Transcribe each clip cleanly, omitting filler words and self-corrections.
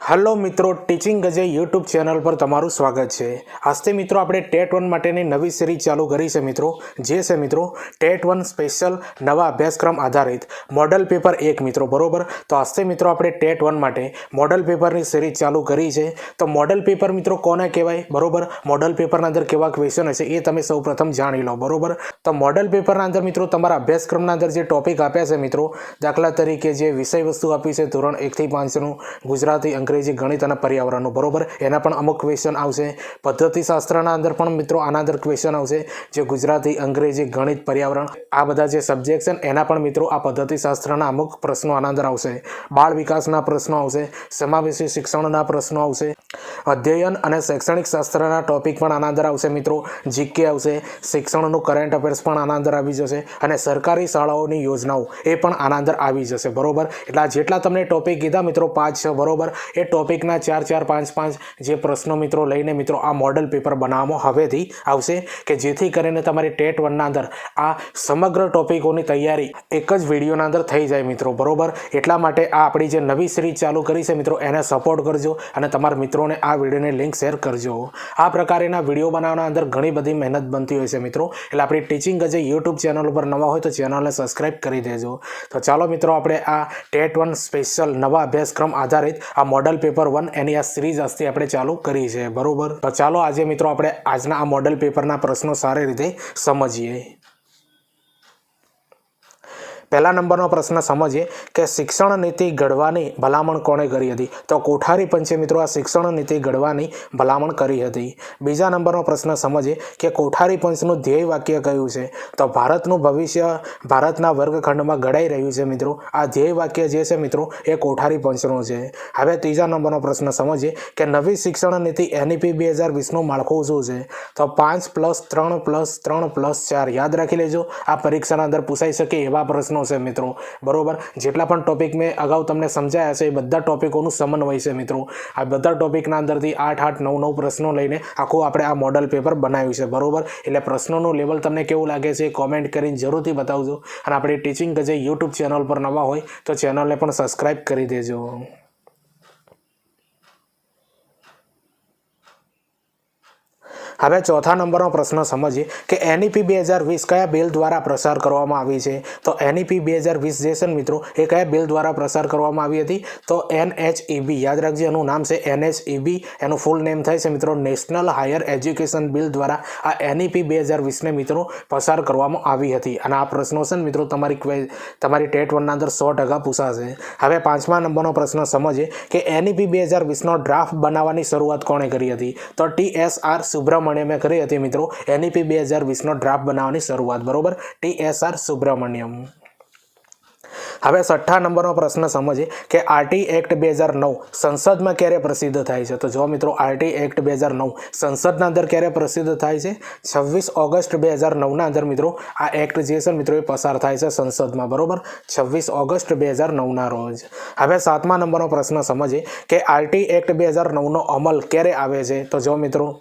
Hello मित्रों, teaching गजे YouTube channel पर तमारू स्वागत है। आज मित्रों આપણે ટેટ 1 માટેની નવી સિરીઝ ચાલુ કરી છે મિત્રો, જે છે મિત્રો ટેટ 1 સ્પેશિયલ નવા અભ્યાસક્રમ આધારિત મોડલ પેપર 1 મિત્રો, બરોબર। તો આજથી મિત્રો આપણે ટેટ 1 માટે મોડલ પેપરની સિરીઝ ચાલુ કરી છે। તો મોડલ પેપર મિત્રો કોને કહેવાય, બરોબર। મોડલ પેપરના અંદર કેવા ક્વેશ્ચન હશે એ તમે સૌપ્રથમ જાણી લો, બરોબર। તો મોડલ પેપરના અંદર મિત્રો તમારા અભ્યાસક્રમના અંદર જે ટોપિક આપ્યા છે મિત્રો, દાખલા તરીકે જે વિષય વસ્તુ આપી છે ધોરણ 1 થી 5 નું ગુજરાતી, અંગ્રેજી, ગણિત અને પર્યાવરણનું, બરોબર। એના પણ અમુક ક્વેશ્ચન આવશે। પદ્ધતિશાસ્ત્રના અંદર પણ મિત્રો આના અંદર ક્વેશ્ચન આવશે, જે ગુજરાતી, અંગ્રેજી, ગણિત, પર્યાવરણ આ બધા જે સબ્જેક્ટ છે એના પણ મિત્રો આ પદ્ધતિશાસ્ત્રના અમુક પ્રશ્નો આના અંદર આવશે। બાળ વિકાસના પ્રશ્નો આવશે, સમાવેશી શિક્ષણના પ્રશ્નો આવશે, અધ્યયન અને શૈક્ષણિક શાસ્ત્રના ટોપિક પણ આના અંદર આવશે મિત્રો, જીકે આવશે, શિક્ષણનું કરંટ અફેર્સ પણ આના અંદર આવી જશે અને સરકારી શાળાઓની યોજનાઓ એ પણ આના અંદર આવી જશે, બરોબર। એટલે આ જેટલા તમને ટોપિક કીધા મિત્રો 5 છે, બરોબર, એ ટોપિકના 4 5 જે પ્રશ્નો મિત્રો લઈને મિત્રો આ મોડલ પેપર બનાવવામાં હવેથી આવશે, કે જેથી કરીને તમારી ટેટ 1 ના અંદર આ સમગ્ર ટોપિકોની તૈયારી એક જ વિડીયોના અંદર થઈ જાય મિત્રો, બરોબર। એટલા માટે આ આપણી જે નવી સિરીઝ ચાલુ કરી છે મિત્રો એને સપોર્ટ કરજો અને તમારા મિત્રોને આ વિડીયોની લિંક શેર કરજો। આ પ્રકારના વિડીયો બનાવવાના અંદર ઘણી બધી મહેનત બનતી હોય છે મિત્રો, એટલે આપણી ટીચિંગ ગજે યુટ્યુબ ચેનલ ઉપર નવા હોય તો ચેનલને સબસ્ક્રાઇબ કરી દેજો। તો ચાલો મિત્રો આપણે આ ટેટ 1 સ્પેશિયલ નવા અભ્યાસક્રમ આધારિત આ મોડલ પેપર 1 એની આ સિરીઝ આજથી આપણે ચાલુ કરી છે, બરોબર। તો ચાલો આજે મિત્રો આપણે આજના આ મોડલ પેપરના પ્રશ્નો સારી રીતે સમજીએ। પહેલા નંબરનો પ્રશ્ન સમજીએ કે શિક્ષણ નીતિ ઘડવાની ભલામણ કોણે કરી હતી, તો કોઠારી પંચે મિત્રો આ શિક્ષણ નીતિ ઘડવાની ભલામણ કરી હતી। બીજા નંબરનો પ્રશ્ન સમજીએ કે કોઠારી પંચનું ધ્યેય વાક્ય કયું છે, તો ભારતનું ભવિષ્ય ભારતના વર્ગખંડમાં ઘડાઈ રહ્યું છે મિત્રો, આ ધ્યેય વાક્ય જે છે મિત્રો એ કોઠારી પંચનું છે। હવે ત્રીજા નંબરનો પ્રશ્ન સમજીએ કે નવી શિક્ષણ નીતિ NEP 2020નું માળખું શું છે, તો 5+3+3+4 યાદ રાખી લેજો, આ પરીક્ષાના અંદર પૂછાઈ શકે એવા પ્રશ્નો છે મિત્રો, બરોબર। જેટલા પણ ટોપિક મેં અગાઉ તમને સમજાયા છે એ બધા ટોપિકોનું સમન્વય છે મિત્રો, આ બધા ટોપિકના અંદરથી 8 9 પ્રશ્નો લઈને આખું આપણે આ મોડલ પેપર બનાવ્યું છે, બરોબર। એટલે પ્રશ્નોનું લેવલ તમને કેવું લાગે છે કોમેન્ટ કરીને જરૂરથી બતાવજો અને આપણી ટીચિંગ ગજે યુટ્યુબ ચેનલ પર નવા હોય તો ચેનલને પણ સબસ્ક્રાઇબ કરી દેજો। હવે ચોથા નંબરનો પ્રશ્ન સમજીએ કે NEP 2020 કયા બિલ દ્વારા પ્રસાર કરવામાં આવી છે, તો NEP 2020 જે છે મિત્રો એ કયા બિલ દ્વારા પ્રસાર કરવામાં આવી હતી, તો NHEB યાદ રાખજો, એનું નામ છે NHEB, એનું ફૂલ નેમ થાય છે મિત્રો નેશનલ હાયર એજ્યુકેશન બિલ દ્વારા આ NEP 2020 ને મિત્રો પસાર કરવામાં આવી હતી અને આ પ્રશ્નો છે ને મિત્રો તમારી ટેટ 1 ના અંદર 100% પૂછાશે। હવે પાંચમા નંબરનો પ્રશ્ન સમજીએ કે NEP 2020નો ડ્રાફ્ટ બનાવવાની શરૂઆત કોણે કરી હતી, તો TSR સુબ્રમણ્યમે કરી હતી મિત્રો NEP 2020નો ડ્રાફ્ટ બનાવવાની શરૂઆત, બરોબર, TSR સુબ્રમણ્યમ। હવે છઠ્ઠા નંબરનો પ્રશ્ન સમજીએ કે RT એક્ટ 2009 સંસદમાં ક્યારે પ્રસિદ્ધ થાય છે, તો જો મિત્રો RT એક્ટ 2009 સંસદના અંદર ક્યારે પ્રસિદ્ધ થાય છે, 26 ઓગસ્ટ 2009 ના અંદર મિત્રો આ એક્ટ જે છે મિત્રો એ પસાર થાય છે સંસદમાં, બરોબર, 26 ઓગસ્ટ 2009 ના રોજ। હવે સાતમા નંબરનો પ્રશ્ન સમજીએ કે RT એક્ટ 2009 નો અમલ ક્યારે આવે છે, તો જો મિત્રો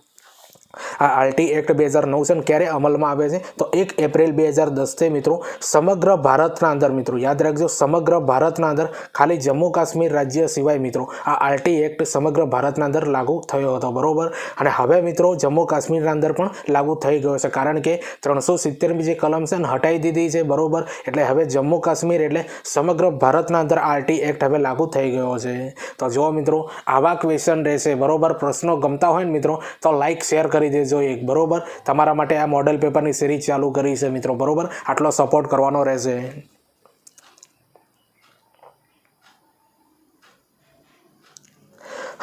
આ RT એક્ટ 2009 છે ને ક્યારે અમલમાં આવે છે, તો 1 એપ્રિલ 2010 થી મિત્રો સમગ્ર ભારતના અંદર મિત્રો યાદ રાખજો, સમગ્ર ભારતના અંદર ખાલી જમ્મુ કાશ્મીર રાજ્ય સિવાય મિત્રો આ RT એક્ટ સમગ્ર ભારતના અંદર લાગુ થયો હતો, બરોબર। અને હવે મિત્રો જમ્મુ કાશ્મીરના અંદર પણ લાગુ થઈ ગયો છે, કારણ કે 370 જે કલમ છે ને હટાવી દીધી છે, બરોબર। એટલે હવે જમ્મુ કાશ્મીર એટલે સમગ્ર ભારતના અંદર RT એક્ટ હવે લાગુ થઈ ગયો છે। તો જો મિત્રો આવા ક્વેશ્ચન રહેશે, બરોબર, પ્રશ્નો ગમતા હોય ને મિત્રો તો લાઈક શેર કરી દેજો એક, બરોબર। તમારા માટે આ મોડલ પેપરની સિરીઝ ચાલુ કરી છે મિત્રો, બરોબર, આટલો સપોર્ટ કરવાનો રહેશે।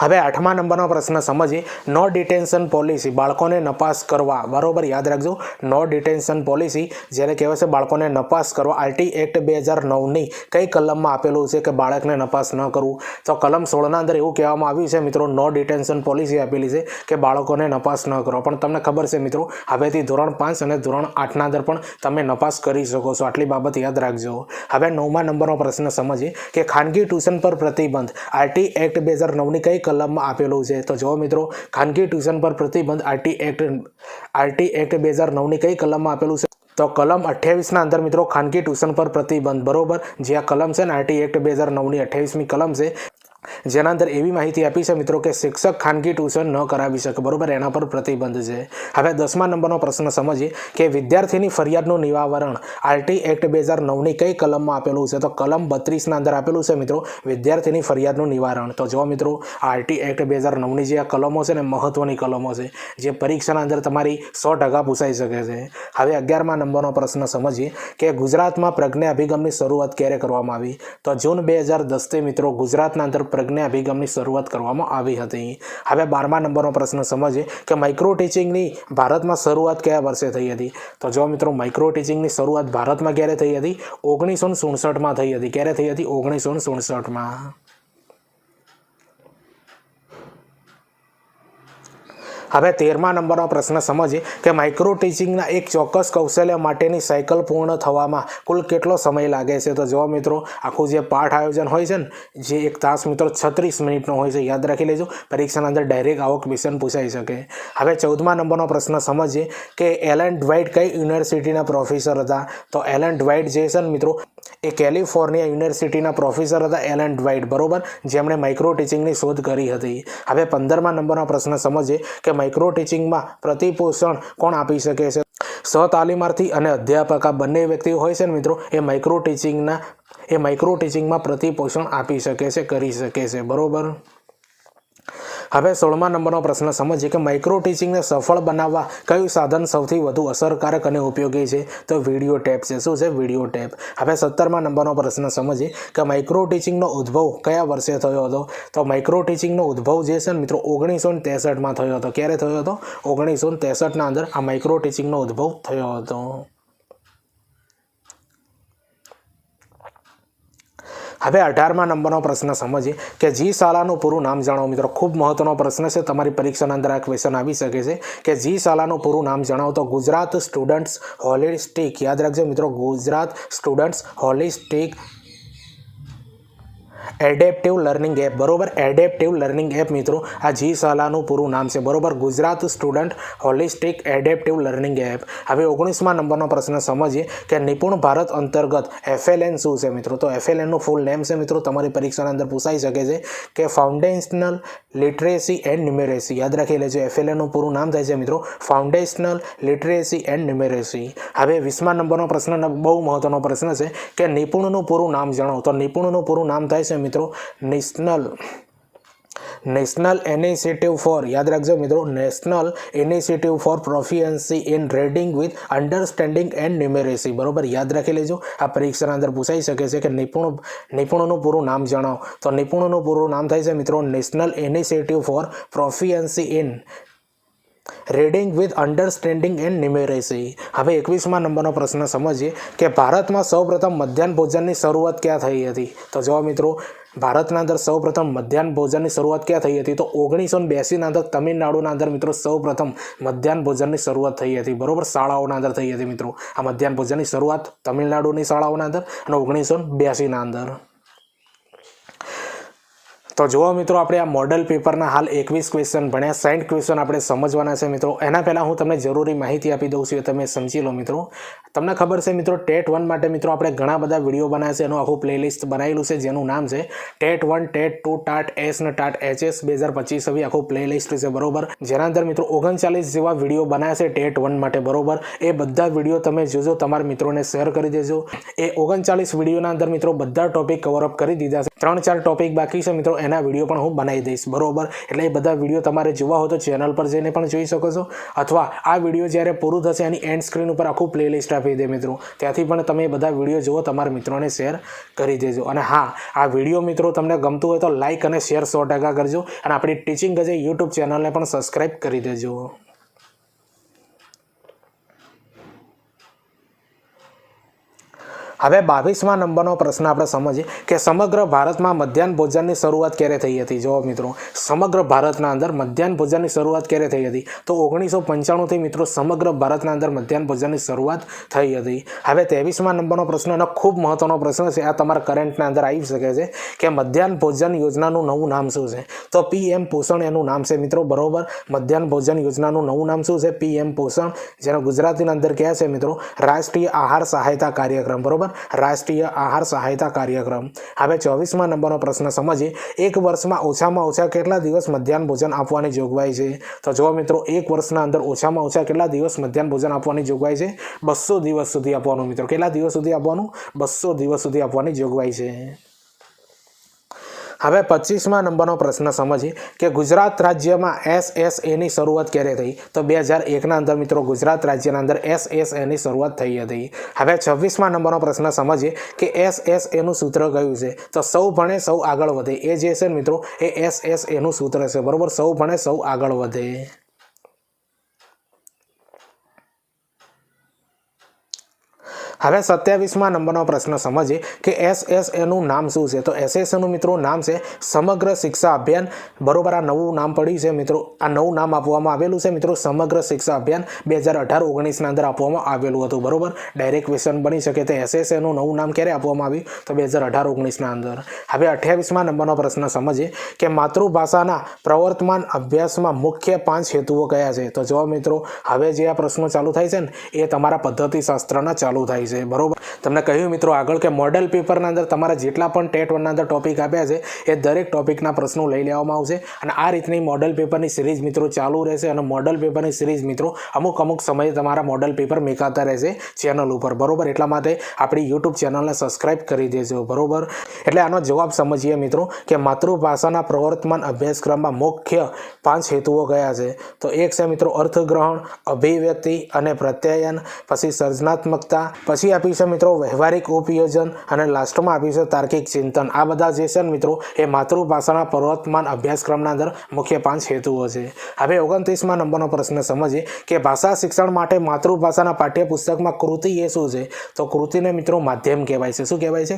હવે આઠમા નંબરનો પ્રશ્ન સમજીએ નો ડિટેન્શન પોલિસી બાળકોને નપાસ કરવા, બરોબર, યાદ રાખજો, નો ડિટેન્શન પોલિસી જેને કહેવાય છે બાળકોને નપાસ કરવા RT એક્ટ 2009 ની કઈ કલમમાં આપેલું છે કે બાળકને નપાસ ન કરવું, તો કલમ 16 ના અંદર એવું કહેવામાં આવ્યું છે મિત્રો નો ડિટેન્શન પોલિસી આપેલી છે કે બાળકોને નપાસ ન કરો, પણ તમને ખબર છે મિત્રો હવેથી ધોરણ 5 અને ધોરણ 8 ના અંદર પણ તમે નપાસ કરી શકો છો, આટલી બાબત યાદ રાખજો। હવે 9મા નંબરનો પ્રશ્ન સમજીએ કે ખાનગી ટ્યુશન પર પ્રતિબંધ RT એક્ટ 2009 ની કઈ કલમમાં આપેલું છે, તો જો મિત્રો ખાનગી ટ્યુશન પર પ્રતિબંધ RT એક્ટ 2009 ની કઈ કલમમાં આપેલું છે, તો કલમ 28 ના અંદર મિત્રો ખાનગી ટ્યુશન પર પ્રતિબંધ, બરોબર, જે આ કલમ છે ને RT એક્ટ 2009 ની 28મી કલમ છે જેના અંદર એવી માહિતી આપી છે મિત્રો કે શિક્ષક ખાનગી ટ્યુશન ન કરાવી શકે, બરોબર, એના પર પ્રતિબંધ છે. હવે 10મા નંબરનો પ્રશ્ન સમજીએ કે વિદ્યાર્થીની ફરિયાદનું નિવારણ આરટી એક્ટ 2009ની કઈ કલમમાં આપેલું છે? તો કલમ 32ના અંદર આપેલું છે મિત્રો વિદ્યાર્થીની ફરિયાદનું નિવારણ. તો જો મિત્રો આરટી એક્ટ 2009ની જે આ કલમો છે ને મહત્વની કલમો છે, જે પરીક્ષાના અંદર તમારી 100% પૂછાઈ શકે છે. હવે 11મા નંબરનો પ્રશ્ન સમજીએ કે ગુજરાતમાં પ્રજ્ઞા અભિગમની શરૂઆત ક્યારે કરવામાં આવી? તો જૂન 2010થી મિત્રો ગુજરાતના અંદર પ્રજ્ઞા અભિગમની શરૂઆત કરવામાં આવી હતી. હવે 12મા નંબરનો પ્રશ્ન સમજીએ કે માઇક્રો ટીચિંગની ભારતમાં શરૂઆત કયા વર્ષે થઈ હતી? તો જો મિત્રો માઇક્રો ટીચિંગની શરૂઆત ભારતમાં ક્યારે થઈ હતી? 1967માં થઈ હતી. ક્યારે થઈ હતી? 1967માં. હવે 13મા નંબરનો પ્રશ્ન સમજીએ કે માઇક્રો ટીચિંગના એક ચોક્કસ કૌશલ્ય માટેની સાયકલ પૂર્ણ થવામાં કુલ કેટલો સમય લાગે છે? તો જો મિત્રો આખું જે પાઠ આયોજન હોય છે ને, જે 1 તાસ મિત્રો 36 મિનિટનો હોય છે, યાદ રાખી લેજો, પરીક્ષાના અંદર ડાયરેક્ટ આવો ક્વેશ્ચન પૂછાઈ શકે. હવે 14મા નંબરનો પ્રશ્ન સમજીએ કે એલન ડ્વાઇટ કઈ યુનિવર્સિટીના પ્રોફેસર હતા? તો એલન ડ્વાઇટ જે છે ને મિત્રો એ કેલિફોર્નિયા યુનિવર્સિટીના પ્રોફેસર હતા, એલન ડ્વાઇટ, બરોબર, જેમણે માઇક્રો ટીચિંગની શોધ કરી હતી. હવે 15મા નંબરનો પ્રશ્ન સમજીએ કે માઇક્રો ટીચિંગમાં પ્રતિપોષણ કોણ આપી શકે છે? સહતાલીમાર્થી અને અધ્યાપક આ બંને વ્યક્તિઓ હોય છે ને મિત્રો એ માઇક્રો ટીચિંગમાં પ્રતિપોષણ આપી શકે છે, કરી શકે છે, બરોબર. હવે 16મા નંબરનો પ્રશ્ન સમજીએ કે માઇક્રો ટીચિંગને સફળ બનાવવા કયું સાધન સૌથી વધુ અસરકારક અને ઉપયોગી છે? તો વિડીયો ટેપ છે. શું છે? Video tape. હવે 17મા નંબરનો પ્રશ્ન સમજીએ કે માઇક્રો ટીચિંગનો ઉદ્ભવ કયા વર્ષે થયો હતો? તો માઇક્રો ટીચિંગનો ઉદ્ભવ જે છે ને મિત્રો 1963માં થયો હતો. ક્યારે થયો હતો? 1963ના અંદર આ માઇક્રો ટીચિંગનો ઉદ્ભવ થયો હતો. હવે 18મા નંબરનો પ્રશ્ન સમજીએ કે જી શાળાનું પૂરું નામ જણાવો. મિત્રો ખૂબ મહત્વનો પ્રશ્ન છે, તમારી પરીક્ષાના અંદર આ ક્વેશ્ચન આવી શકે છે કે જી શાળાનું પૂરું નામ જણાવો. તો ગુજરાત સ્ટુડન્ટ્સ હોલિસ્ટિક, યાદ રાખજો મિત્રો, Gujarat students holistic adaptive learning app, બરોબર, એડેપ્ટિવ લર્નિંગ એપ મિત્રો આ જી શાળાનું પૂરું નામ છે, બરોબર, Gujarat student holistic adaptive learning app. હવે 19મા નંબરનો પ્રશ્ન સમજીએ કે નિપુણ ભારત અંતર્ગત FLN શું છે મિત્રો? તો FLNનું ફૂલ નેમ છે મિત્રો, તમારી પરીક્ષાના અંદર પૂછાઈ શકે છે કે ફાઉન્ડેશનલ લિટરેસી એન્ડ ન્યુમેરેસી. યાદ રાખી લેજો, FLNનું પૂરું નામ થાય છે મિત્રો ફાઉન્ડેશનલ લિટરેસી એન્ડ ન્યુમેરેસી. હવે 20મા નંબરનો પ્રશ્ન બહુ મહત્વનો પ્રશ્ન છે કે નિપુણનું પૂરું નામ જણાવો. તો નિપુણનું પૂરું નામ થાય છે મિત્રો નેશનલ ઇનિશિયેટિવ ફોર, યાદ રાખજો મિત્રો, national initiative for proficiency in reading with understanding and numeracy, બરોબર, યાદ રાખી લેજો. આ પરીક્ષાના અંદર પૂછાઈ શકે છે કે નિપુણનું પૂરું નામ જણાવો. તો નિપુણનું પૂરું નામ થાય છે મિત્રો national initiative for proficiency in reading with understanding and numeracy. હવે 21મા નંબરનો પ્રશ્ન સમજીએ કે ભારતમાં સૌપ્રથમ મધ્યાહન ભોજનની શરૂઆત ક્યાં થઈ હતી? તો જો મિત્રો ભારતના અંદર સૌપ્રથમ મધ્યાહન ભોજનની શરૂઆત ક્યાં થઈ હતી? તો 1982ના અંદર તમિલનાડુના અંદર મિત્રો સૌપ્રથમ મધ્યાહન ભોજનની શરૂઆત થઈ હતી, બરોબર, શાળાઓના અંદર થઈ હતી મિત્રો આ મધ્યાહન ભોજનની શરૂઆત તમિલનાડુની શાળાઓના અંદર અને 1982ના અંદર. તો જુઓ મિત્રો આપણે આ મોડલ પેપરના હાલ 21 ક્વેશ્ચન ભણ્યા, 60 ક્વેશ્ચન આપણે સમજવાના છે મિત્રો. એના પહેલાં હું તમને જરૂરી માહિતી આપી દઉં છું, એ તમે સમજી લો મિત્રો. તમને ખબર છે મિત્રો ટેટ 1 માટે મિત્રો આપણે ઘણા બધા વિડીયો બનાવ્યા છે, એનું આખું પ્લેલિસ્ટ બનાવેલું છે જેનું નામ છે ટેટ 1, ટેટ 2, ટાટ એસ અને ટાટ HS 2025 એવી આખું પ્લેલિસ્ટ છે, બરોબર, જેના અંદર મિત્રો 39 જેવા વિડીયો બનાવ્યા છે ટેટ 1 માટે, બરોબર. એ બધા વિડીયો તમે જોજો, તમારા મિત્રોને શેર કરી દેજો. એ 39 વિડીયોના અંદર મિત્રો બધા ટોપિક કવરઅપ કરી દીધા છે. 3-4 ટોપિક બાકી છે મિત્રો, એના વિડીયો પણ હું બનાવી દઈશ, બરોબર. એટલે એ બધા વિડીયો તમારે જોવા હોય તો ચેનલ પર જઈને પણ જોઈ શકો છો, અથવા આ વિડીયો જ્યારે પૂરું થશે એની એન્ડ સ્ક્રીન ઉપર આખું પ્લેલિસ્ટ આપી દે મિત્રો, ત્યાંથી પણ તમે બધા વિડીયો જુઓ, તમારા મિત્રોને શેર કરી દેજો. અને હા, આ વિડીયો મિત્રો તમને ગમતું હોય તો લાઇક અને શેર 100% કરજો, અને આપણી ટીચિંગ ગજે યુટ્યુબ ચેનલને પણ સબસ્ક્રાઈબ કરી દેજો. હવે 22મા નંબરનો પ્રશ્ન આપણે સમજીએ કે સમગ્ર ભારતમાં મધ્યાહન ભોજનની શરૂઆત ક્યારે થઈ હતી? જો મિત્રો સમગ્ર ભારતના અંદર મધ્યાહન ભોજનની શરૂઆત ક્યારે થઈ હતી? તો 1995થી મિત્રો સમગ્ર ભારતના અંદર મધ્યાહન ભોજનની શરૂઆત થઈ હતી. હવે 23મા નંબરનો પ્રશ્ન એનો ખૂબ મહત્વનો પ્રશ્ન છે, આ તમારા કરંટના અંદર આવી શકે છે કે મધ્યાહન ભોજન યોજનાનું નવું નામ શું છે? તો PM પોષણ એનું નામ છે મિત્રો, બરોબર. મધ્યાહન ભોજન યોજનાનું નવું નામ શું છે? PM પોષણ, જેનો ગુજરાતીના અંદર કહે છે મિત્રો રાષ્ટ્રીય આહાર સહાયતા કાર્યક્રમ, બરોબર. बरोबर राष्ट्रीय आहार सहायता कार्यक्रम। हवे 24 नंबरનો प्रश्न समझिए एक वर्षમાં ઓછામાં ઓછા કેટલા દિવસ મધ્યાહન ભોજન આપવાની જોગવાઈ છે? તો જો મિત્રો એક વર્ષના અંદર ઓછામાં ઓછા કેટલા દિવસ મધ્યાહન ભોજન આપવાની જોગવાઈ છે? 200 દિવસ સુધી આપવાનું મિત્રો। કેટલા દિવસ સુધી આપવાનું? 200 દિવસ સુધી આપવાની જોગવાઈ છે। હવે 25મા નંબરનો પ્રશ્ન સમજીએ કે ગુજરાત રાજ્યમાં એસએસએની શરૂઆત ક્યારે થઈ? તો 2001ના અંદર મિત્રો ગુજરાત રાજ્યના અંદર એસએસએની શરૂઆત થઈ હતી। હવે 26મા નંબરનો પ્રશ્ન સમજીએ કે એસએસએનું સૂત્ર કયું છે? તો સૌ ભણે સૌ આગળ વધે, એ જે છે મિત્રો એ એસએસએનું સૂત્ર છે, બરોબર। સૌ ભણે સૌ આગળ વધે। હવે 27મા નંબરનો પ્રશ્ન સમજીએ કે એસએસએનું નામ શું છે? તો એસએસએનું મિત્રો નામ છે સમગ્ર શિક્ષા અભિયાન, બરોબર। આ નવું નામ પડ્યું છે મિત્રો, આ નવું નામ આપવામાં આવેલું છે મિત્રો સમગ્ર શિક્ષા અભિયાન 2018-19ના અંદર આપવામાં આવેલું હતું, બરોબર। ડાયરેક્ટ ક્વેશ્ચન બની શકે તો એસએસએનું નવું નામ ક્યારે આપવામાં આવ્યું? તો 2018-19ના અંદર। હવે 28મા નંબરનો પ્રશ્ન સમજીએ કે માતૃભાષાના પ્રવર્તમાન અભ્યાસમાં મુખ્ય 5 હેતુઓ કયા છે? તો જો મિત્રો હવે જે આ પ્રશ્નો ચાલુ થાય છે ને એ તમારા પદ્ધતિશાસ્ત્રના ચાલુ થાય છે, બરોબર। તમને કહ્યું મિત્રો આગળ કે મોડેલ પેપરના અંદર તમારા જેટલા પણ ટેટ 1ના અંદર ટોપિક આપ્યા છે એ દરેક ટોપિકના પ્રશ્નો લઈ લેવામાં આવશે અને આ રીતની મોડેલ પેપરની સિરીઝ મિત્રો ચાલુ રહેશે અને મોડેલ પેપરની સિરીઝ મિત્રો અમુક સમયે તમારા મોડેલ પેપર મેકાતા રહેશે ચેનલ ઉપર, બરોબર। એટલા માટે આપણી યુટ્યુબ ચેનલને સબસ્ક્રાઇબ કરી દેજો, બરોબર। એટલે આનો જવાબ સમજીએ મિત્રો કે માતૃભાષાના પ્રવર્તમાન અભ્યાસક્રમમાં મુખ્ય 5 હેતુઓ કયા છે? તો એક છે મિત્રો અર્થગ્રહણ, અભિવ્યક્તિ અને પ્રત્યાયન, પછી સર્જનાત્મકતા, પછી આપી છે મિત્રો વ્યવહારિક ઉપયોજન અને લાસ્ટમાં આપી છે તાર્કિક ચિંતન। આ બધા જે છે મિત્રો એ માતૃભાષાના પ્રવર્તમાન અભ્યાસક્રમના અંદર મુખ્ય 5 હેતુઓ છે। હવે 29મા નંબરનો પ્રશ્ન સમજીએ કે ભાષા શિક્ષણ માટે માતૃભાષાના પાઠ્યપુસ્તકમાં કૃતિ એ શું છે? તો કૃતિને મિત્રો માધ્યમ કહેવાય છે। શું કહેવાય છે?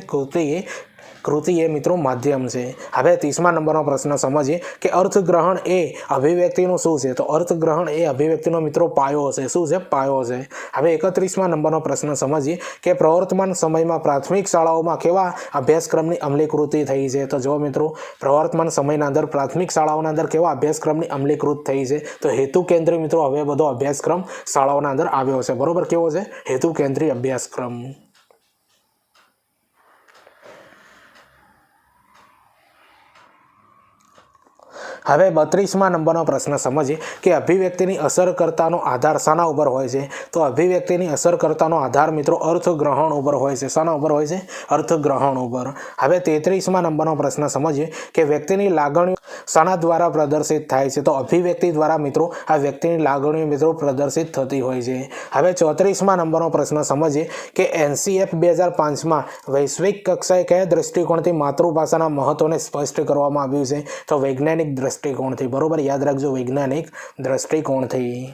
કૃતિ એ મિત્રો માધ્યમ છે। હવે 30મા નંબરનો પ્રશ્ન સમજીએ કે અર્થગ્રહણ એ અભિવ્યક્તિનું શું છે? તો અર્થગ્રહણ એ અભિવ્યક્તિનો મિત્રો પાયો છે। શું છે? પાયો છે। હવે 31મા નંબરનો પ્રશ્ન સમજીએ કે પ્રવર્તમાન સમયમાં પ્રાથમિક શાળાઓમાં કેવા અભ્યાસક્રમની અમલીકૃતિ થઈ છે? તો જો મિત્રો પ્રવર્તમાન સમયના અંદર પ્રાથમિક શાળાઓના અંદર કેવા અભ્યાસક્રમની અમલીકૃત થઈ છે? તો હેતુ કેન્દ્રી મિત્રો હવે બધો અભ્યાસક્રમ શાળાઓના અંદર આવ્યો છે, બરોબર। કેવો છે? હેતુ કેન્દ્રી અભ્યાસક્રમ। હવે 32મા નંબરનો પ્રશ્ન સમજીએ કે અભિવ્યક્તિની અસરકર્તાનો આધાર શાના ઉપર હોય છે? તો અભિવ્યક્તિની અસરકર્તાનો આધાર મિત્રો અર્થગ્રહણ ઉપર હોય છે। શાના ઉપર હોય છે? અર્થગ્રહણ ઉપર। હવે 33મા નંબરનો પ્રશ્ન સમજીએ કે વ્યક્તિની લાગણીઓ શાના દ્વારા પ્રદર્શિત થાય છે? તો અભિવ્યક્તિ દ્વારા મિત્રો આ વ્યક્તિની લાગણીઓ મિત્રો પ્રદર્શિત થતી હોય છે। હવે 34મા નંબરનો પ્રશ્ન સમજીએ કે એનસીએફ 2005માં વૈશ્વિક કક્ષાએ કયા દ્રષ્ટિકોણથી માતૃભાષાના મહત્વને સ્પષ્ટ કરવામાં આવ્યું છે? તો વૈજ્ઞાનિક દ્રષ્ટિકોણથી, બરોબર। યાદ રાખજો વૈજ્ઞાનિક દ્રષ્ટિકોણથી।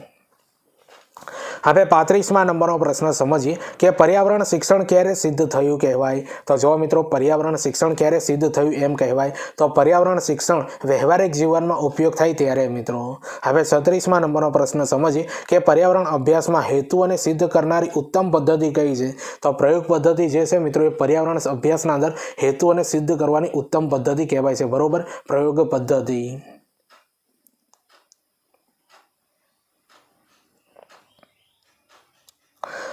હવે 35મા નંબરનો પ્રશ્ન સમજીએ કે પર્યાવરણ શિક્ષણ ક્યારે સિદ્ધ થયું કહેવાય? તો જો મિત્રો પર્યાવરણ શિક્ષણ ક્યારે સિદ્ધ થયું એમ કહેવાય? તો પર્યાવરણ શિક્ષણ વ્યવહારિક જીવનમાં ઉપયોગ થાય ત્યારે મિત્રો। હવે 36મા નંબરનો પ્રશ્ન સમજીએ કે પર્યાવરણ અભ્યાસમાં હેતુઓને સિદ્ધ કરનારી ઉત્તમ પદ્ધતિ કઈ છે? તો પ્રયોગ પદ્ધતિ જે છે મિત્રો એ પર્યાવરણ અભ્યાસના અંદર હેતુઓને સિદ્ધ કરવાની ઉત્તમ પદ્ધતિ કહેવાય છે, બરોબર। પ્રયોગ પદ્ધતિ।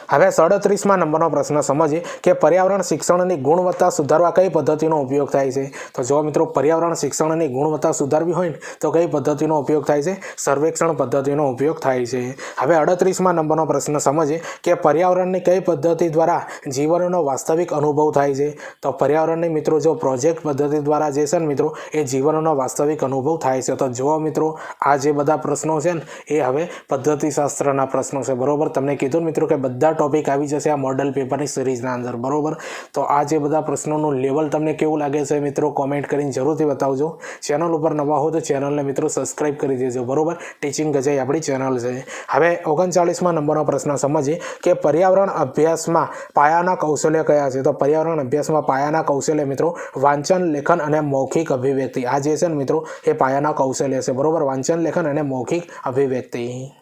હવે 37મા નંબરનો પ્રશ્ન સમજીએ કે પર્યાવરણ શિક્ષણની ગુણવત્તા સુધારવા કઈ પદ્ધતિનો ઉપયોગ થાય છે? તો જો મિત્રો પર્યાવરણ શિક્ષણની ગુણવત્તા સુધારવી હોય ને તો કઈ પદ્ધતિનો ઉપયોગ થાય છે? સર્વેક્ષણ પદ્ધતિનો ઉપયોગ થાય છે। હવે 38મા નંબરનો પ્રશ્ન સમજીએ કે પર્યાવરણની કઈ પદ્ધતિ દ્વારા જીવનનો વાસ્તવિક અનુભવ થાય છે? તો પર્યાવરણની મિત્રો જો પ્રોજેક્ટ પદ્ધતિ દ્વારા જે છે ને મિત્રો એ જીવનનો વાસ્તવિક અનુભવ થાય છે। તો જો મિત્રો આ જે બધા પ્રશ્નો છે ને એ હવે પદ્ધતિશાસ્ત્રના પ્રશ્નો છે, બરોબર। તમને કીધું મિત્રો કે બધા ટોપિક આવી જશે આ મોડેલ પેપરની સિરીઝના અંદર, બરોબર। તો આ જે બધા પ્રશ્નોનું લેવલ તમને કેવું લાગે છે મિત્રો કોમેન્ટ કરીને જરૂરથી બતાવજો। ચેનલ ઉપર નવા હો તો ચેનલને મિત્રો સબસ્ક્રાઇબ કરી દેજો, બરોબર। ટીચિંગ ગજાઈ આપણી ચેનલ છે। હવે 39મા નંબરનો પ્રશ્ન સમજીએ કે પર્યાવરણ અભ્યાસમાં પાયાના કૌશલ્ય કયા છે? તો પર્યાવરણ અભ્યાસમાં પાયાના કૌશલ્ય મિત્રો વાંચન, લેખન અને મૌખિક અભિવ્યક્તિ, આ જે છે ને મિત્રો એ પાયાના કૌશલ્ય છે, બરોબર। વાંચન, લેખન અને મૌખિક અભિવ્યક્તિ।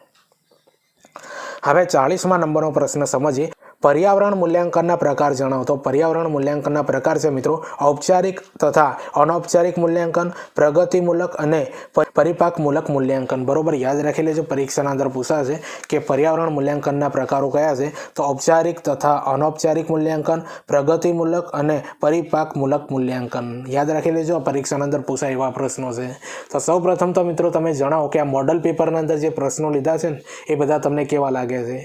હવે 40મા નંબરનો પ્રશ્ન સમજીએ પર્યાવરણ મૂલ્યાંકનના પ્રકાર જણાવો. તો પર્યાવરણ મૂલ્યાંકનના પ્રકાર છે મિત્રો ઔપચારિક તથા અનૌપચારિક મૂલ્યાંકન, પ્રગતિમૂલક અને પરિપાકમૂલક મૂલ્યાંકન. બરોબર, યાદ રાખી લેજો, પરીક્ષાના અંદર પૂછાશે કે પર્યાવરણ મૂલ્યાંકનના પ્રકારો કયા છે. તો ઔપચારિક તથા અનૌપચારિક મૂલ્યાંકન, પ્રગતિમૂલક અને પરિપાકમૂલક મૂલ્યાંકન. યાદ રાખી લેજો, પરીક્ષાના અંદર પૂછાય એવા પ્રશ્નો છે. તો સૌપ્રથમ તો મિત્રો તમે જણાવો કે આ મોડલ પેપરના અંદર જે પ્રશ્નો લીધા છે ને એ બધા તમને કેવા લાગે છે.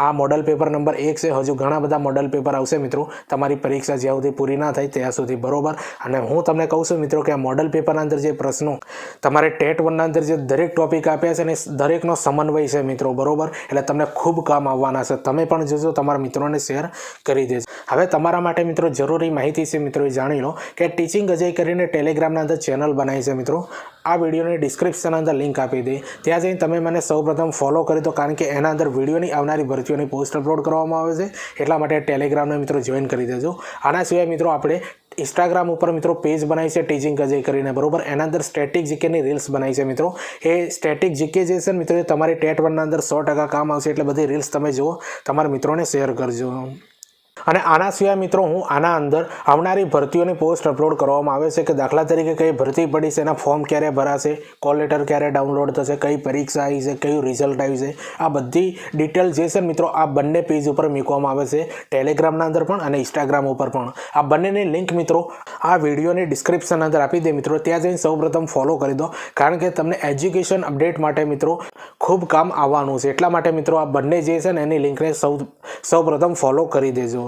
આ મોડલ પેપર નંબર 1 છે. હજુ ઘણા બધા મોડલ પેપર આવશે મિત્રો, તમારી પરીક્ષા જ્યાં સુધી પૂરી ના થાય ત્યાં સુધી. બરોબર, અને હું તમને કહું છું મિત્રો કે આ મોડલ પેપરના અંદર જે પ્રશ્નો તમારે ટેટ 1ના અંદર જે દરેક ટોપિક આપ્યા છે ને દરેકનો સમન્વય છે મિત્રો. બરોબર, એટલે તમને ખૂબ કામ આવવાના છે. તમે પણ જોજો, તમારા મિત્રોને શેર કરી દેજો. હવે તમારા માટે મિત્રો જરૂરી માહિતી છે મિત્રો, એ જાણી લો કે ટીચિંગ અજય કરીને ટેલિગ્રામના અંદર ચેનલ બનાવી છે મિત્રો. આ વિડીયોની ડિસ્ક્રિપ્શન અંદર લિંક આપી દે, ત્યાં જઈને તમે મને સૌપ્રથમ ફોલો કરી દો, કારણ કે એના અંદર વિડીયોની આવનારી ભરતીઓની પોસ્ટ અપલોડ કરવામાં આવે છે. એટલા માટે ટેલિગ્રામને મિત્રો જોઈન કરી દેજો. આના સિવાય મિત્રો આપણે ઇન્સ્ટાગ્રામ ઉપર મિત્રો પેજ બનાવી છે ટીચિંગ અજય કરીને. બરોબર, એના અંદર સ્ટેટિક જીકેની રીલ્સ બનાવી છે મિત્રો. એ સ્ટેટિક જીકે જે છે મિત્રો એ તમારી ટેટ 1ના અંદર 100% કામ આવશે. એટલે બધી રીલ્સ તમે જુઓ, તમારા મિત્રોને શેર કરજો. અને આના સિવાય મિત્રો હું આના અંદર આવનારી ભરતીઓની પોસ્ટ અપલોડ કરવામાં આવે છે કે દાખલા તરીકે કઈ ભરતી પડી છે, એના ફોર્મ ક્યારે ભરાશે, કોલ લેટર ક્યારે ડાઉનલોડ થશે, કઈ પરીક્ષા આવી છે, કયું રિઝલ્ટ આવ્યું છે, આ બધી ડિટેલ જે છે મિત્રો આ બંને પેજ ઉપર મૂકવામાં આવે છે, ટેલિગ્રામના અંદર પણ અને ઇન્સ્ટાગ્રામ ઉપર પણ. આ બંનેની લિંક મિત્રો આ વિડીયોની ડિસ્ક્રિપ્શન અંદર આપી દે મિત્રો, ત્યાં જઈને સૌપ્રથમ ફોલો કરી દો, કારણ કે તમને એજ્યુકેશન અપડેટ માટે મિત્રો ખૂબ કામ આવવાનું છે. એટલા માટે મિત્રો આ બંને જે છે ને એની લિંકને સૌપ્રથમ ફોલો કરી દેજો.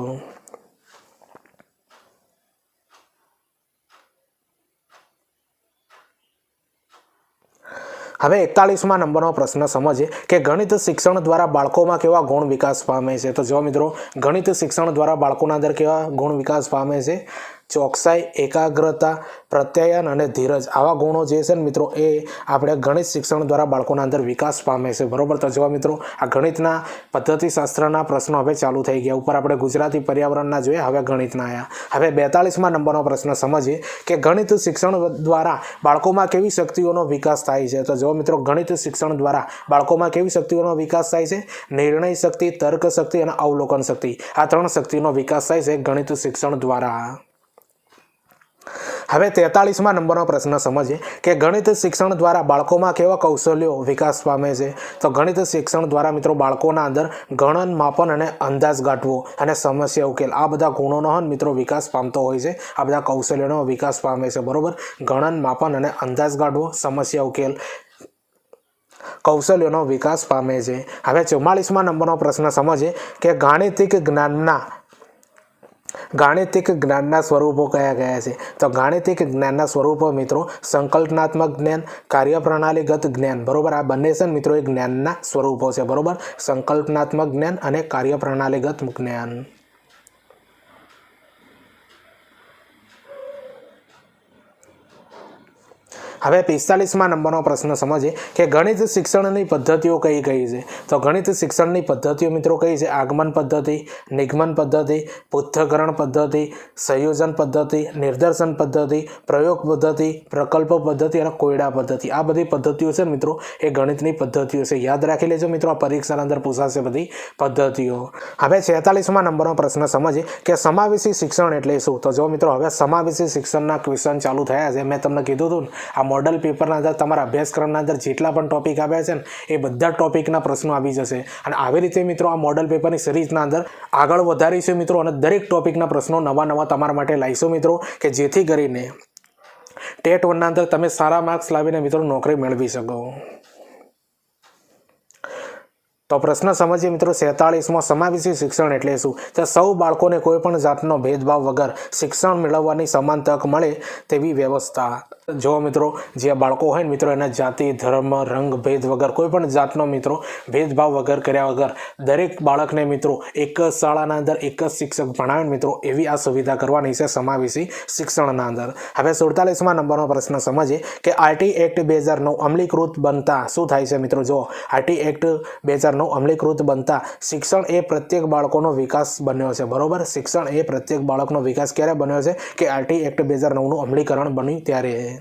હવે 41મા નંબરનો પ્રશ્ન સમજીએ કે ગણિત શિક્ષણ દ્વારા બાળકોમાં કેવા ગુણ વિકાસ પામે છે. તો જો મિત્રો ગણિત શિક્ષણ દ્વારા બાળકોના અંદર કેવા ગુણ વિકાસ પામે છે. ચોકસાઈ, એકાગ્રતા, પ્રત્યાયન અને ધીરજ, આવા ગુણો જે છે ને મિત્રો એ આપણે ગણિત શિક્ષણ દ્વારા બાળકોના અંદર વિકાસ પામે છે. બરોબર, તો જો મિત્રો આ ગણિતના પદ્ધતિશાસ્ત્રના પ્રશ્નો હવે ચાલુ થઈ ગયા. ઉપર આપણે ગુજરાતી પર્યાવરણના જોઈએ, હવે ગણિતના આવ્યા. હવે 42મા નંબરનો પ્રશ્ન સમજીએ કે ગણિત શિક્ષણ દ્વારા બાળકોમાં કેવી શક્તિઓનો વિકાસ થાય છે. તો જો મિત્રો ગણિત શિક્ષણ દ્વારા બાળકોમાં કેવી શક્તિઓનો વિકાસ થાય છે. નિર્ણય શક્તિ, તર્ક શક્તિ અને અવલોકન શક્તિ, આ 3 શક્તિનો વિકાસ થાય છે ગણિત શિક્ષણ દ્વારા. હવે 43મા નંબરનો પ્રશ્ન સમજીએ કે ગણિત શિક્ષણ દ્વારા બાળકોમાં કેવા કૌશલ્યો વિકાસ પામે છે. તો ગણિત શિક્ષણ દ્વારા મિત્રો બાળકોના અંદર ગણન, માપન અને અંદાજ ગાંઠવો અને સમસ્યા ઉકેલ, આ બધા ગુણોનો મિત્રો વિકાસ પામતો હોય છે. આ બધા કૌશલ્યોનો વિકાસ પામે છે. બરોબર, ગણન, માપન અને અંદાજ ગાંઠવો, સમસ્યા ઉકેલ, કૌશલ્યોનો વિકાસ પામે છે. હવે 44મા નંબરનો પ્રશ્ન સમજીએ કે ગાણિતિક જ્ઞાનના સ્વરૂપો કયા કયા છે. તો ગાણિતિક જ્ઞાનના સ્વરૂપો મિત્રો સંકલ્પનાત્મક જ્ઞાન, કાર્યપ્રણાલીગત જ્ઞાન. બરોબર, આ બંને છે મિત્રો એ જ્ઞાનના સ્વરૂપો છે. બરોબર, સંકલ્પનાત્મક જ્ઞાન અને કાર્યપ્રણાલીગત જ્ઞાન. હવે 45મા નંબરનો પ્રશ્ન સમજીએ કે ગણિત શિક્ષણની પદ્ધતિઓ કઈ કઈ છે. તો ગણિત શિક્ષણની પદ્ધતિઓ મિત્રો કઈ છે. આગમન પદ્ધતિ, નિગમન પદ્ધતિ, પૃથ્થકરણ પદ્ધતિ, સંયોજન પદ્ધતિ, નિદર્શન પદ્ધતિ, પ્રયોગ પદ્ધતિ, પ્રકલ્પ પદ્ધતિ અને કોયડા પદ્ધતિ, આ બધી પદ્ધતિઓ છે મિત્રો એ ગણિતની પદ્ધતિઓ છે. યાદ રાખી લેજો મિત્રો, આ પરીક્ષાના અંદર પૂછાશે બધી પદ્ધતિઓ. હવે 46મા નંબરનો પ્રશ્ન સમજીએ કે સમાવેશી શિક્ષણ એટલે શું. તો જો મિત્રો હવે સમાવેશી શિક્ષણના ક્વેશ્ચન ચાલુ થયા છે. મેં તમને કીધું હતું આ મોડલ પેપરના અંદર તમારા અભ્યાસક્રમના અંદર જેટલા પણ ટોપિક આવ્યા છે ને એ બધા ટોપિકના પ્રશ્નો આવી જશે. અને આવી રીતે મિત્રો આ મોડલ પેપરની સિરીઝના અંદર આગળ વધારીશું મિત્રો, અને દરેક ટોપિકના પ્રશ્નો નવા તમારા માટે લાવીશું મિત્રો, કે જેથી કરીને ટેટ 1ના અંદર તમે સારા માર્ક્સ લાવીને મિત્રો નોકરી મેળવી શકો. તો પ્રશ્ન સમજીએ મિત્રો 47મો, સમાવેશી શિક્ષણ એટલે શું. તો સૌ બાળકોને કોઈ પણ જાતનો ભેદભાવ વગર શિક્ષણ મેળવવાની સમાન તક મળે તેવી વ્યવસ્થા. જો મિત્રો જે બાળકો હોય ને મિત્રો એના જાતિ, ધર્મ, રંગ ભેદ વગર, કોઈ પણ જાતનો મિત્રો ભેદભાવ વગર કર્યા વગર દરેક બાળકને મિત્રો એક જ શાળાના અંદર એક જ શિક્ષક ભણાવે મિત્રો, એવી આ સુવિધા કરવાની છે સમાવેશી શિક્ષણના અંદર. હવે 47મા નંબરનો પ્રશ્ન સમજીએ કે આરટી એક્ટ 2009 અમલીકૃત બનતા શું થાય છે મિત્રો. જો આરટી એક્ટ 2009 અમલીકૃત બનતા શિક્ષણ એ પ્રત્યેક બાળકોનો વિકાસ બન્યો છે. બરોબર, શિક્ષણ એ પ્રત્યેક બાળકનો વિકાસ ક્યારે બન્યો છે કે આરટી એક્ટ 2009નું અમલીકરણ બન્યું ત્યારે.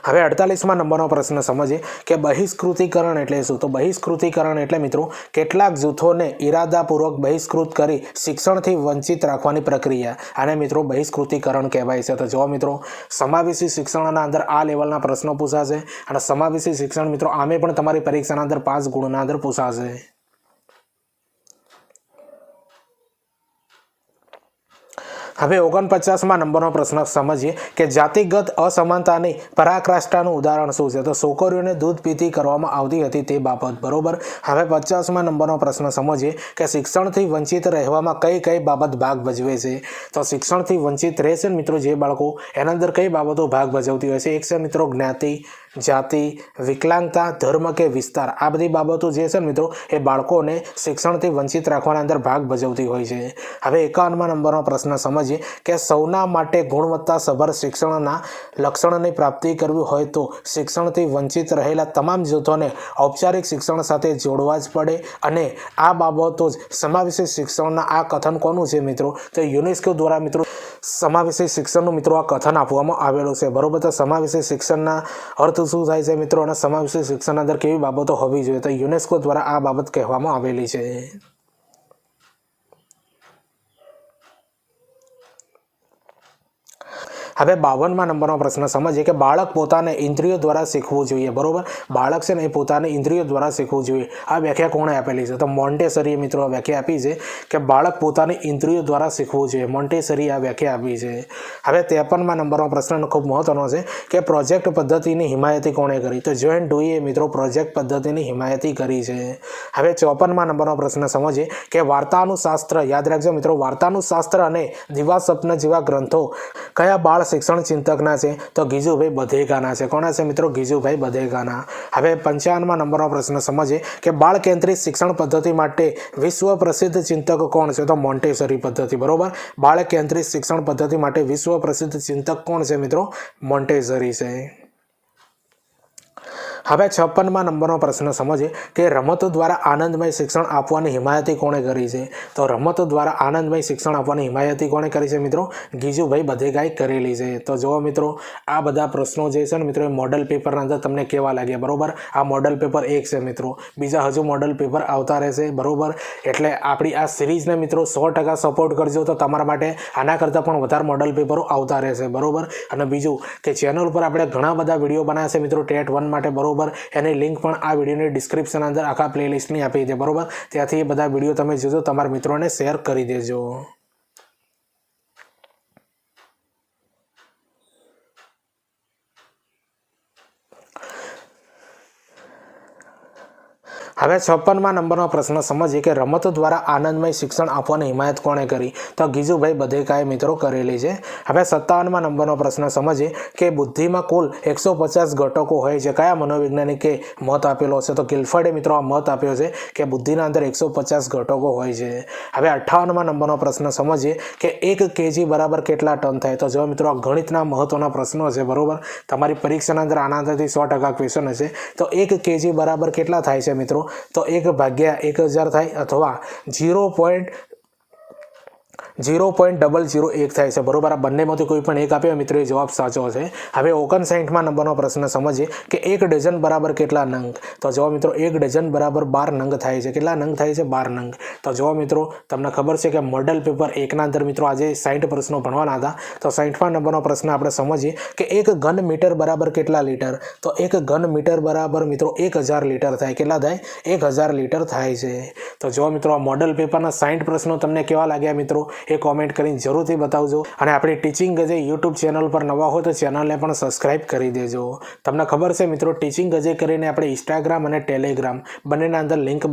હવે 48મા નંબરનો પ્રશ્ન સમજીએ કે બહિષ્કૃતિકરણ એટલે શું? તો બહિષ્કૃતિકરણ એટલે મિત્રો કેટલાક જૂથોને ઇરાદાપૂર્વક બહિષ્કૃત કરી શિક્ષણથી વંચિત રાખવાની પ્રક્રિયા, આને મિત્રો બહિષ્કૃતિકરણ કહેવાય છે. તો જો મિત્રો સમાવેશી શિક્ષણના અંદર આ લેવલના પ્રશ્નો પૂછાશે અને સમાવેશી શિક્ષણ મિત્રો આમે પણ તમારી પરીક્ષાના અંદર 5 ગુણના અંદર પૂછાશે. હવે 49મા નંબરનો પ્રશ્ન સમજીએ કે જાતિગત અસમાનતાની પરાકાષ્ઠાનું ઉદાહરણ શું છે? તો છોકરીઓને દૂધ પીતી કરવામાં આવતી હતી તે બાબત, બરોબર. હવે 50મા નંબરનો પ્રશ્ન સમજીએ કે શિક્ષણથી વંચિત રહેવામાં કઈ કઈ બાબત ભાગ ભજવે છે? તો શિક્ષણથી વંચિત રહેશે મિત્રો જે બાળકો, એના અંદર કઈ બાબતો ભાગ ભજવતી હોય છે? એક છે મિત્રો જ્ઞાતિ, જાતિ, વિકલાંગતા, ધર્મ કે વિસ્તાર. આ બધી બાબતો જે છે મિત્રો એ બાળકોને શિક્ષણથી વંચિત રાખવાના અંદર ભાગ ભજવતી હોય છે. હવે 51મા નંબરનો પ્રશ્ન સમજીએ કે સૌના માટે ગુણવત્તાસભર શિક્ષણના લક્ષણની પ્રાપ્તિ કરવી હોય તો શિક્ષણથી વંચિત રહેલા તમામ જૂથોને ઔપચારિક શિક્ષણ સાથે જોડવા જ પડે, અને આ બાબતો જ સમાવેશી શિક્ષણના આ કથન કોનું છે મિત્રો? તો યુનેસ્કો દ્વારા મિત્રો સમાવેશી શિક્ષણનું મિત્રો આ કથન આપવામાં આવેલું છે, બરોબર. તો સમાવેશી શિક્ષણના અર્થ શું થાય છે મિત્રો, અને સમાવેશી શિક્ષણના અંદર કેવી બાબતો હોવી જોઈએ? તો યુનેસ્કો દ્વારા આ બાબત કહેવામાં આવેલી છે. હવે 52મા નંબરનો પ્રશ્ન સમજીએ કે બાળક પોતાને ઇન્દ્રિયો દ્વારા શીખવું જોઈએ, બરોબર. બાળક છે ને એ પોતાને ઇન્દ્રિયો દ્વારા શીખવું જોઈએ. આ વ્યાખ્યા કોણે આપેલી છે? તો મોન્ટેસરીએ મિત્રો વ્યાખ્યા આપી છે કે બાળક પોતાની ઇન્દ્રિયો દ્વારા શીખવું જોઈએ. મોન્ટેસરીએ આ વ્યાખ્યા આપી છે. હવે 53મા નંબરનો પ્રશ્ન ખૂબ મહત્વનો છે કે પ્રોજેક્ટ પદ્ધતિની હિમાયતી કોણે કરી? તો જોન ડુઈએ મિત્રો પ્રોજેક્ટ પદ્ધતિની હિમાયતી કરી છે. હવે 54મા નંબરનો પ્રશ્ન સમજીએ કે વાર્તાનું શાસ્ત્ર, યાદ રાખજો મિત્રો, વાર્તાનું શાસ્ત્ર અને દિવા સ્વપ્ન જેવા ગ્રંથો કયા બાળ શિક્ષણ ચિંતકના છે? તો ગીજુભાઈ બધેકાના છે. કોના છે મિત્રો? ગીજુભાઈ બધેકાના. હવે 55મા નંબરનો પ્રશ્ન સમજીએ કે બાળ કેન્દ્રિત શિક્ષણ પદ્ધતિ માટે વિશ્વ પ્રસિદ્ધ ચિંતક કોણ છે? તો મોન્ટેસરી પદ્ધતિ, બરોબર. બાળ કેન્દ્રિત શિક્ષણ પદ્ધતિ માટે વિશ્વ પ્રસિદ્ધ ચિંતક કોણ છે મિત્રો? મોન્ટેસરી છે. હવે 56મા નંબરનો પ્રશ્ન સમજીએ કે રમતો દ્વારા આનંદમય શિક્ષણ આપવાની હિમાયતી કોણે કરી છે? તો રમતો દ્વારા આનંદમય શિક્ષણ આપવાની હિમાયતી કોણે કરી છે મિત્રો? ગીજુભાઈ બધેકાએ કરેલી છે. તો જુઓ મિત્રો આ બધા પ્રશ્નો જે છે ને મિત્રો એ મોડલ પેપરના અંદર તમને કેવા લાગ્યા, બરોબર. આ મોડલ પેપર 1 છે મિત્રો, બીજા હજુ મોડલ પેપર આવતા રહેશે, બરોબર. એટલે આપણી આ સિરીઝને મિત્રો 100% સપોર્ટ કરજો, તો તમારા માટે આના કરતાં પણ વધારે મોડલ પેપરો આવતા રહેશે, બરોબર. અને બીજું કે ચેનલ પર આપણે ઘણા બધા વિડીયો બનાવ્યા છે મિત્રો ટેટ 1 માટે, બરોબર. એની લિંક પણ આ વિડીયોની ડિસ્ક્રિપ્શન અંદર આખા પ્લેલિસ્ટની આપી છે, બરોબર. ત્યાંથી એ બધા વિડીયો તમે જોજો, તમારા મિત્રોને શેર કરી દેજો. હવે 56મા નંબરનો પ્રશ્ન સમજીએ કે રમતો દ્વારા આનંદમય શિક્ષણ આપવાની હિમાયત કોણે કરી? તો ગીજુભાઈ બધેકાએ મિત્રો કરેલી છે. હવે 57મા નંબરનો પ્રશ્ન સમજીએ કે બુદ્ધિમાં કુલ 150 ઘટકો હોય છે. કયા મનોવૈજ્ઞાનિકે મત આપેલો છે? તો ગિલ્ફર્ડે મિત્રો આ મત આપ્યો છે કે બુદ્ધિના અંદર 150 ઘટકો હોય છે. હવે 58મા નંબરનો પ્રશ્ન સમજીએ કે 1 kg બરાબર કેટલા ટન થાય? તો જો મિત્રો આ ગણિતના મહત્વના પ્રશ્નો છે, બરોબર. તમારી પરીક્ષાના અંદર આના અંદરથી 100% ક્વેશ્ચન હશે. તો 1 kg બરાબર કેટલા થાય છે મિત્રો? તો 1/1000 થાય અથવા 0.001 થાય છે, બરોબર. આ બંનેમાંથી કોઈ પણ એક આપ્યો મિત્રો એ જવાબ સાચો છે. હવે 59મા નંબરનો પ્રશ્ન સમજીએ કે 1 ડઝન બરાબર કેટલા નંગ? તો જો મિત્રો 1 ડઝન બરાબર 12 નંગ થાય છે. કેટલા નંગ થાય છે? 12 નંગ. તો જો મિત્રો તમને ખબર છે કે મોડલ પેપર 1 ના અંદર મિત્રો આજે 60 પ્રશ્નો ભણવાના હતા. તો 60મા નંબરનો પ્રશ્ન આપણે સમજીએ કે 1 ઘન મીટર બરાબર કેટલા લીટર? તો 1 ઘન મીટર બરાબર મિત્રો 1000 લીટર થાય. કેટલા થાય? 1000 લીટર થાય છે. તો જો મિત્રો આ મોડલ પેપરના 60 પ્રશ્નો તમને કેવા લાગ્યા મિત્રો એ કોમેન્ટ કરીને જરૂરથી બતાવજો. અને આપણી ટીચિંગ ગજે યુટ્યુબ ચેનલ પર નવા હોય તો ચેનલને પણ સબસ્ક્રાઇબ કરી દેજો. તમને ખબર છે મિત્રો ટીચિંગ ગજે કરીને આપણે ઇન્સ્ટાગ્રામ અને ટેલિગ્રામ બંનેના અંદર લિંક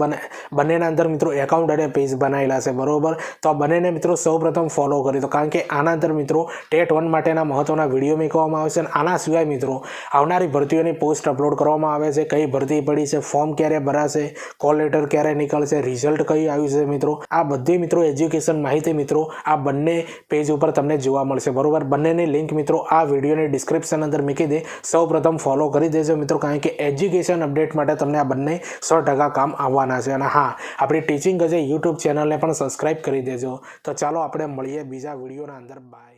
બંનેના અંદર મિત્રો એકાઉન્ટ અને પેજ બનાવેલા છે, બરોબર. તો આ બંનેને મિત્રો સૌપ્રથમ ફોલો કરી દો, કારણ કે આના અંદર મિત્રો ટેટ 1 માટેના મહત્વના વિડીયો મૂકવામાં આવે છે. અને આના સિવાય મિત્રો આવનારી ભરતીઓની પોસ્ટ અપલોડ કરવામાં આવે છે, કઈ ભરતી પડી છે, ફોર્મ ક્યારે ભરાશે, કોલ લેટર ક્યારે નીકળશે, રિઝલ્ટ કઈ આવ્યું છે મિત્રો, આ બધી મિત્રો એજ્યુકેશન માહિતી મિત્રો આ બંને પેજ ઉપર તમને જોવા મળશે, બરોબર. બંનેની લિંક મિત્રો આ વિડીયોની ડિસ્ક્રિપ્શન અંદર મૂકી દે, સૌપ્રથમ ફોલો કરી દેજો મિત્રો, કારણ કે એજ્યુકેશન અપડેટ માટે તમને આ બંને 100% કામ આવવાના છે. અને હા, આપણી ટીચિંગ ગજે યુટ્યુબ ચેનલને પણ સબસ્ક્રાઇબ કરી દેજો. તો ચાલો આપણે મળીએ બીજા વિડીયોના અંદર. બાય.